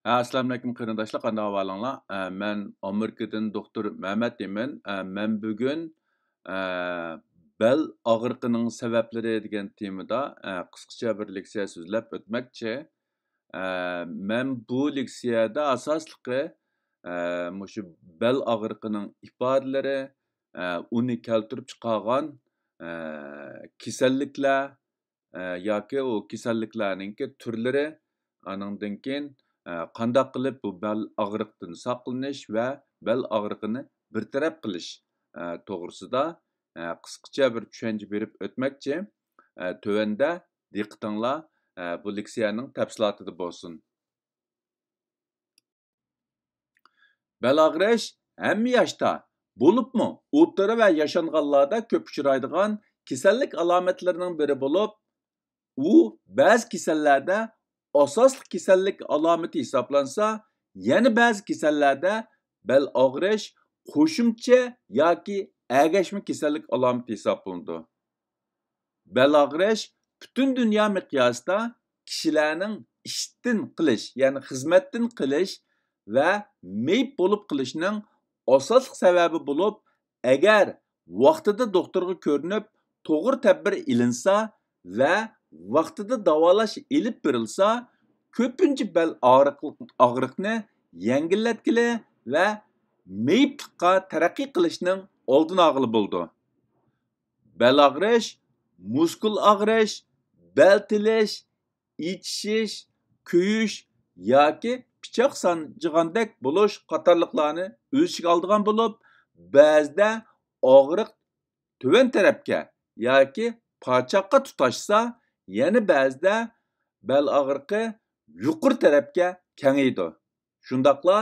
Assalamu alaykum qarindoshlar, qanday ahvolinglar? Men Amerikadan doktor Mehmet deyman. Men bugun bel og'riqining sabablari degan temada qisqacha bir leksiya so'zlab o'tmoqchi. Men bu leksiyada asosliqi mushu bel og'riqining ifodalari, uni keltirib chiqargan kasalliklar yoki u kasalliklarning turlari, anandan keyin qandaq qilib bu bel og'riqdan saqlanish va bel og'riqini bartaraf qilish to'g'risida qisqacha bir tushuncha berib o'tmoqchi. Tövəndə diqqətinizlər bu leksiyanın təfsilatında bo'lsin. Bel og'rish hamma yoshda bo'libmi, o'rta va yashanganlarda ko'p uchraydigan kasallik alomatlarining biri bo'lib, u ba'zi kasallarda asosli kasallik alomati hisoblansa, yana ba'zi kasallarda bel og'rish qo'shimcha yoki ergashma kasallik alomati hisoblanadi. Bel og'rish butun dunyo miqyosida kishilarning ishdan qilish, ya'ni xizmatdan qilish va meyib bo'lib qilishning asosli sababi bo'lib, agar vaqtida doktorga ko'rinib, to'g'ri tadbir ilinsa va vaqtida davolash ilib berilsa, ko'pincha bel og'riqni yengillatgili va meyiblikqa taraqqiy qilishning oldini olg'ili bo'ldi. Bel og'rish, muskul og'rish, bel tilish, ichishish, kuyish yoki pichoq sanjigandek bo'lish qatorliqlarni o'z ichiga oladigan bo'lib, ba'zida og'riq tuvan tarafga yoki parchoqqa tutashsa, yana ba'zida bel og'riqi yuqori tarafga kengaydi. Shundaqla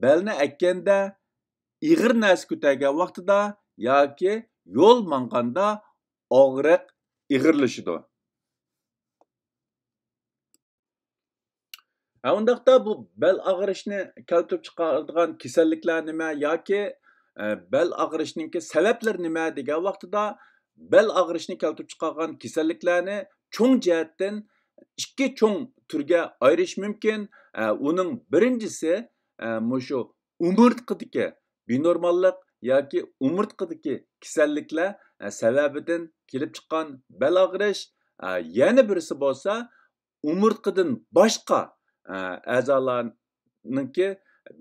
belni akkanda, ig'ir narsa ko'targan vaqtida yoki yo'l manganda og'riq ig'irlashidi. Undaqda bu bel og'rishni keltirib chiqaradigan kasalliklar nima yoki bel og'rishningki sabablari nima degan vaqtida bel og'rishni keltirib chiqargan kasalliklarni cho'ng jihatdan ikki cho'ng turga ayirish mumkin. Uning birinchisi mushu umurtqadagi binormallik yoki umurtqadagi kasalliklar sababidan kelib chiqqan bel og'rish. Yana birisi bo'lsa umurtqadan boshqa a'zolarningki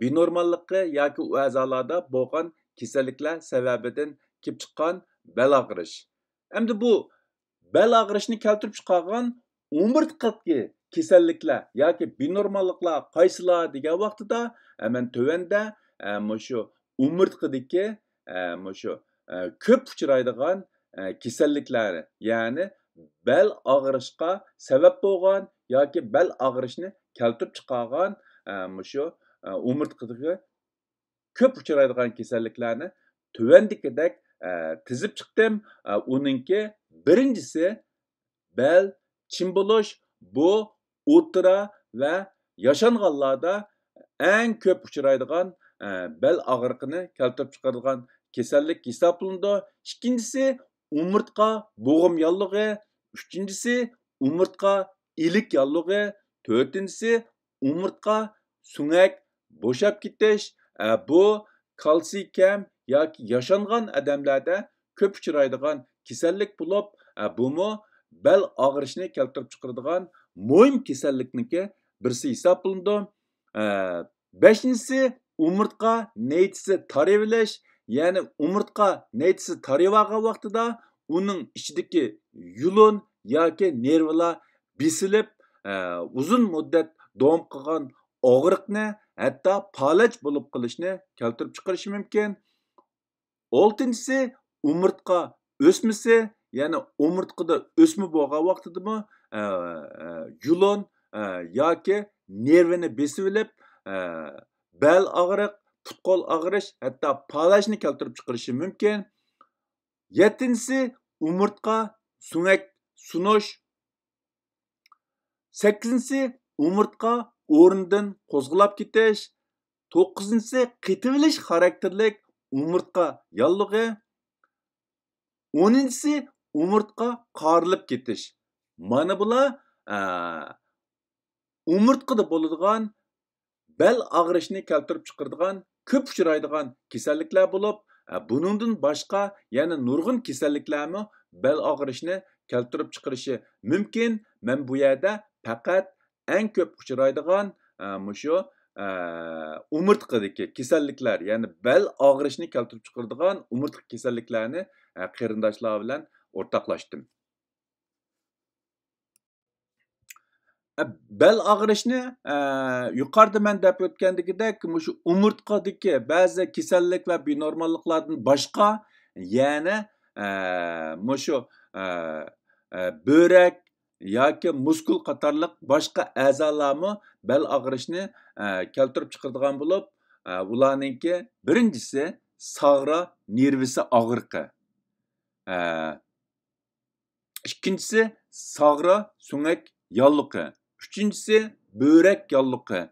binormalligi yoki u a'zolarda bo'lgan kasalliklar sababidan kelib chiqqan bel og'rish. Endi bu bel og'rishni keltirib chiqargan umurtqadagi kasalliklar yoki binormalliklar qaysilar degan vaqtida men tövəndə mushu umurtqadagi mushu ko'p uchraydigan kasalliklar, ya'ni bel og'rishga sabab bo'lgan yoki bel og'rishni keltirib chiqargan mushu umurtqadagi ko'p uchraydigan kasalliklarni tövəndikidek tizib chiqdim. Uningki birinchisi bel chim bo'lish. Bu o'rta va yashanganlarda eng ko'p uchraydigan bel og'riqini keltirib chiqaradigan kasallik hisoblanadi. Ikkinchisi umurtqa bo'g'im yallig'i, uchinchisi umurtqa ilik yallig'i, to'rtinchisi umurtqa sunak bo'shab ketish. Bu kalsiy kam yoki yashangan odamlarda ko'p uchraydigan kasallik bo'lib, bumi bel og'rishni keltirib chiqaradigan muhim kasallikniki birisi hisoblanadi. Beshinchisi umurtqa neytisi tarayvilish, ya'ni umurtqa neytisi tarayvagan vaqtida uning ichidagi yulun yoki nervlar besilib, uzun muddat davom qilgan og'riqni, hatto palaj bo'lib qilishni keltirib chiqarishi mumkin. Oltinchisi umurtqa o'smisi, ya'ni umurtqada o'sma bo'lgan vaqtidami yulun yoki nervini besib olib, bel og'riq, put-qo'l og'rish, hatto palajni keltirib chiqarishi mumkin. Yettinchisi umurtqa sunak sunish. Sakkizinchisi umurtqa o'rnidan qo'zg'alab ketish. To'qqizinchisi qitilish xarakterlik umurtqa yallig'i. 10-si umurtqa qorilib ketish. Mana bular umurtqada bo'ladigan bel ağrışını keltirip chiqaradigan, ko'p uchraydigan kasalliklar bo'lib, buningdan boshqa yana nurg'un kasalliklarmi bel og'rishini keltirib chiqarishi mumkin. Men bu yerda faqat eng ko'p uchraydigan mushu umurtqadagi kasalliklar, ya'ni bel og'rishini keltirib chiqaradigan umurtqa kasalliklarni qarindoshlar bilan o'rtoqlashdim. Bel ağrışını yukarıda men dep ötgendikidek şu umurtqadaki bazı kasallik ve binormallıklardan başka yani şu börek yoki muskul qatorliq boshqa a'zolarmi bel og'rishini keltirib chiqaradigan bo'lib, ularninki birinchisi sag'ra nervisi og'riqi, ikkinchisi sag'ra so'ngak yallıqı, üçüncüsü börek yallıqı,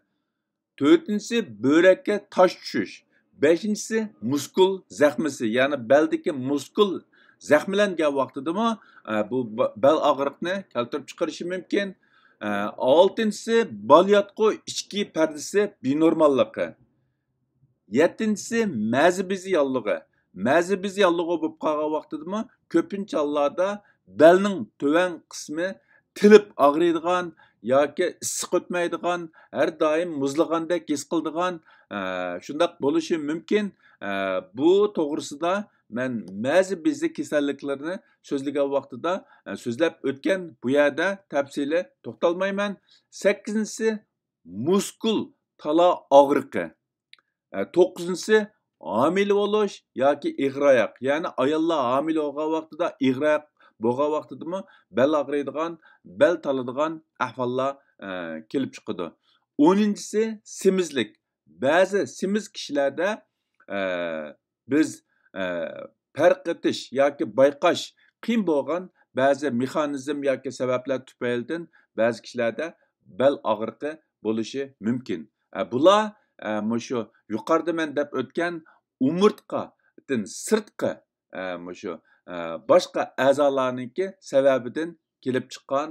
dördüncüsü börekке taş düşüş, beşincisi muskul zahmisi, yani beldeki muskul zahmilengen vaxtidimi bu bel ağrıqını keltirib chiqarishi mumkin. Altıncısı balyatqı ichki perdesi binormallıqı, yettincisi ma'zi bezi yallığı. Ma'zi bezi yallığı bo'lib qolgan vaqtidimi ko'pincha hollarda belning töven qismi tilib ağrıydigan yoki issiq o'tmaydigan, har doim muzlagandek his qiladigan shundoq bo'lishi mumkin. Bu to'g'risida men ma'zi bezi kasalliklarini so'zlagan vaqtida so'zlab o'tgan, bu yerda tafsili to'xtalmayman. 8-si muskul tala og'riqi, 9-si homila bo'lish yoki ig'royoq, ya'ni ayollar homila bo'lgan vaqtida ig'royoq bo'lgan vaqtidami bel ağrıydigan, bel taladigan ahvollar kelib chiqadi. 10-si semizlik. Ba'zi semiz kishilarda biz farq etish yoki bayqash qiyin bo'lgan ba'zi mexanizm yoki sabablar tufaylidan ba'zi kishilarda bel og'riqi bo'lishi mumkin. Bular shu yuqorida men deb o'tgan umurtqadan sirtqi shu boshqa a'zolarniki sababidan kelib chiqqan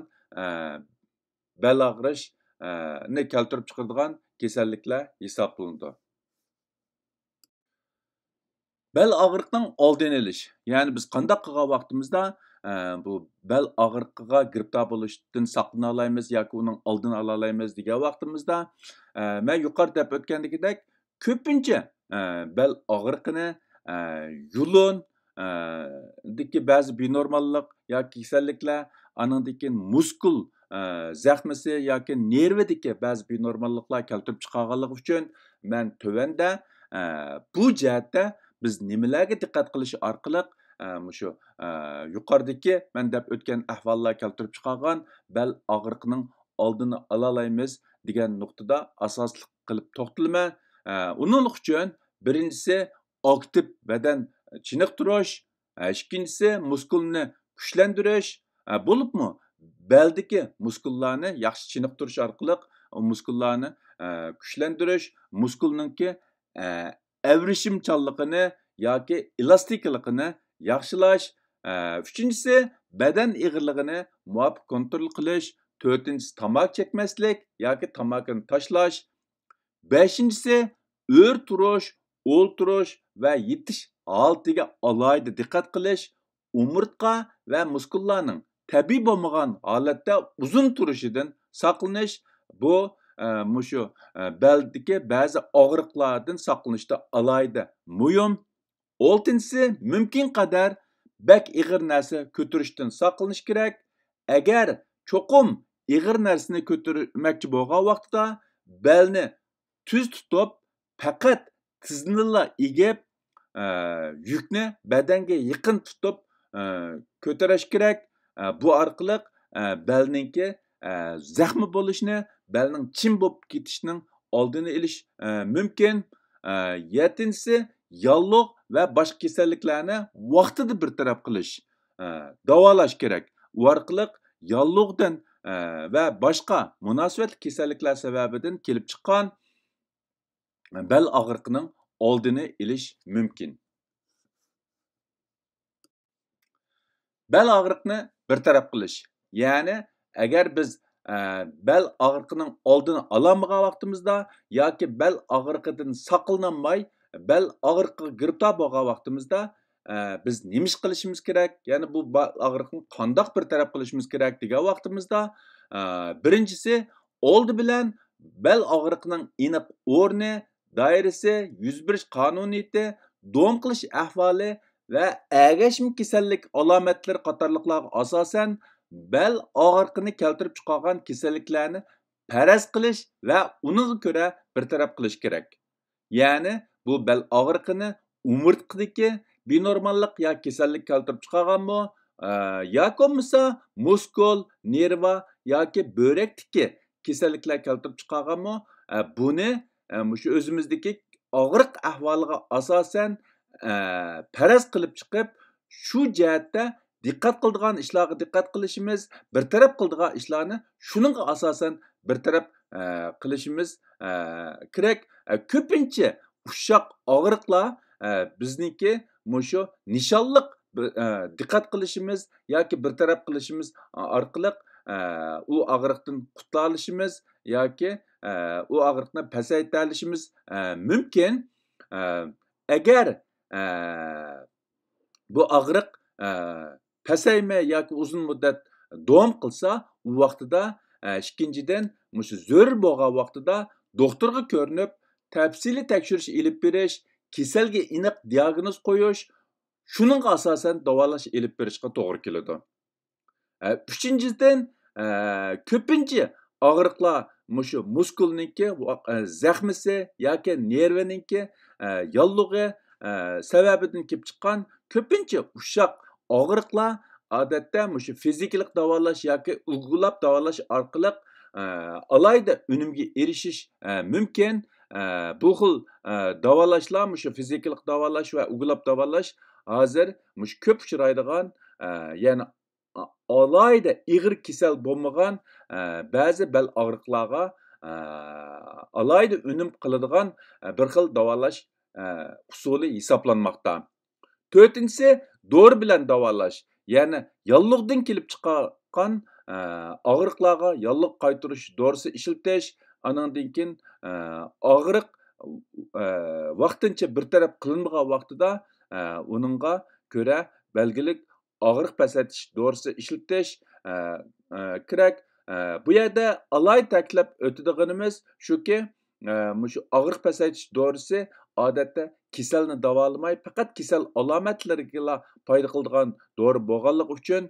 bel og'rishni keltirib chiqaradigan kasalliklar hisoblanadi. Bel og'riqning oldini olish, ya'ni biz qanday qilgan vaqtimizda bu bel og'riqiga giribtor bo'lishdan saqlana olamiz yoki uning oldini ola olamiz degan vaqtimizda men yuqorida deb o'tgandagidek ko'pincha bel og'riqini yulun deki ba'zi binormallik yoki kasalliklar, anandaki muskul zahmisi yoki nervidagi ba'zi binormalliklar keltirib chiqarganligi uchun men tövanda bu jihatda biz nimalarga diqqat qilish orqali shu yuqoridagi men deb o'tgan ahvollar keltirib chiqargan bel og'riqining oldini ola olamiz degan nuqtada asosli qilib to'xtalaman. Uning uchun birinchisi aktiv badan chiniqtirish, ikkinchisi muskulni kuchlantirish, bo'libmi beldagi muskullarni yaxshi chiniqtirish orqali o muskullarni kuchlantirish, muskulninki avrishimchanligini yoki elastikligini yaxshilash, uchinchisi badan ig'irligini muvofiq kontrol qilish, to'rtinchisi tamaki chekmaslik yoki tamakini tashlash, beshinchisi o'r turish, o'ltirish va yetish holatiga alohida diqqat qilish, umurtqa va muskullarning tabiiy bo'lmagan holatda uzun turishidan saqlanish. Bu shu beldagi ba'zi og'riqlardan saqlanishda alohida muhim. 6-si mumkin qadar bak ig'ir narsa ko'tarishdan saqlanish kerak. Agar cho'qim ig'ir narsani ko'tarmoqchi bo'lgan vaqtda belni tuz tutib faqat tiznila egib yukni badanga yaqin tutib ko'tarish kerak. Bu orqali belninki zaxmi bo'lishni, belning chin bo'lib ketishining oldini olish mumkin. 7-si yalliq va boshqa kasalliklarni vaqtida bartaraf qilish, davolash kerak. U orqali yalliqdan va boshqa munosabatli kasalliklar sababidan kelib chiqqan bel og'riqining oldini olish mumkin. Bel og'riqni bartaraf qilish, ya'ni agar biz bel ağrıqının oldini ololmagan vaqtimizda yoki bel ağrıqidan saqlanolmay, bel ağrıqiga giribtar bo'lgan vaqtimizda biz nima ish qilishimiz kerak? Ya'ni bu og'riqni qandoq bir taraf qilishimiz kerak degan vaqtimizda, birinchisi oldi bilan bel og'riqining aniq o'rni, doirasi, yuz berish qonuniyati, dom qilish ahvoli va agashma kasallik alomatlari qatorliqlarga asosan bel og'riqini keltirib chiqargan kasalliklarni faraz qilish va uniga ko'ra bir taraf qilish kerak. Ya'ni bu bel og'riqini umurtqidagi benormallik yo kasallik keltirib chiqarganmi, yoki bo'lmasa muskul, nerva yoki börekdagi kasalliklar keltirib chiqarganmi, buni shu o'zimizdagi og'riq ahvoliga asosan faraz qilib chiqib, shu jihatda diqqat qiladigan ishlarga diqqat qilishimiz, bir taraf qiladigan ishlarni shuningga asosan bir taraf qilishimiz kerak. Ko'pincha ushoq og'riqlar bizniki mushu nishonliq diqqat qilishimiz yoki bir taraf qilishimiz orqali u og'riqdan qutula olishimiz yoki u og'riqni pasaytira olishimiz mumkin. Agar bu og'riq pasaymay yoki uzun muddat davom qilsa, u vaqtida ikkinchidan mushu zo'r bo'lgan vaqtida doktorga ko'rinib, tafsiliy tekshirish ilib berish, kasalga aniq diagnoz qo'yish, shuningga asosan davolash ilib berishga to'g'ri keladi. Uchinchidan, ko'pincha og'riqlar mushu muskulniki zaxmisi yoki nerviniki yollig'i sababidan kelib chiqqan ko'pincha ushoq og'riqlar odatda mushu fizikalik davolash yoki uyg'ulab davolash orqali alayda unumga erishish mumkin. Bu xil davolashlar mushu fizikalik davolash va uyg'ulab davolash hozir mushu ko'p uchraydigan, ya'ni alayda ig'ir kasal bo'lmagan ba'zi bel og'riqlarga alayda unum qiladigan bir xil davolash usuli hisoblanmoqda. To'rtinchisi dori bilan davolash. Ya'ni yollig'dan kelib chiqqan og'riqlarga yolliq qaytarish dorisi ishlatish, anandan keyin og'riq vaqtincha bir taraf qilinmagan vaqtida uningga ko'ra belgilik og'riq pasaytish dorisi ishlatish kerak. Bu yerda alay ta'kidlab o'tadiganimiz shuki, mushu og'riq pasaytish dorisi odatda kasalni davolamay, faqat kasal alomatlariga foyda qiladigan dori bo'lganligi uchun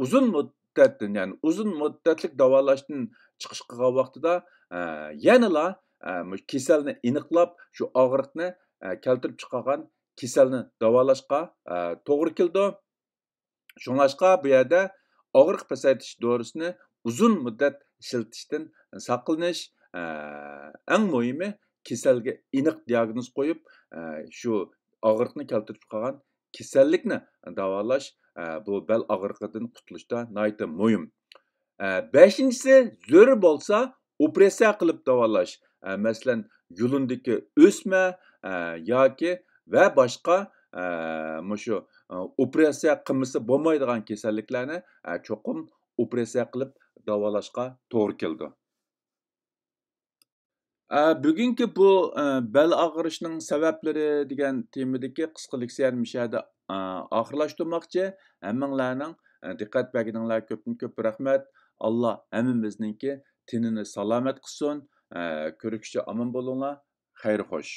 uzun muddatdan, ya'ni uzun muddatlik davolashdan chiqish qilgan vaqtida yanala kasalni aniqlab, shu og'riqni keltirib chiqargan kasalni davolashga to'g'ri keldi. Shunlashqa bu yerda og'riq pasaytish dorisini uzun muddat ishlatishdan saqlanish, eng muhimi kasalga aniq diagnoz qo'yib, shu og'riqni keltirib chiqargan kasallikni davolash bu bel og'riqidan qutulishda nihoyatda muhim. Beshinchisi, zo'r bo'lsa operatsiya qilib davolash. Masalan, yulundagi o'sma yoki va boshqa mushu operatsiya qilmasa bo'lmaydigan kasalliklarni cho'qim operatsiya qilib davolashga to'g'ri keldi. Bugungi bu bel og'rishining sabablari degan temadagi qisqa leksiyani shu yerda oxirlashtirmoqchi. Hammanglarning diqqat berganinglar ko'p rahmat. Alloh hammamizningki tinini salomat qilsin. Ko'rishga omon bo'linglar. Xayr xo'sh.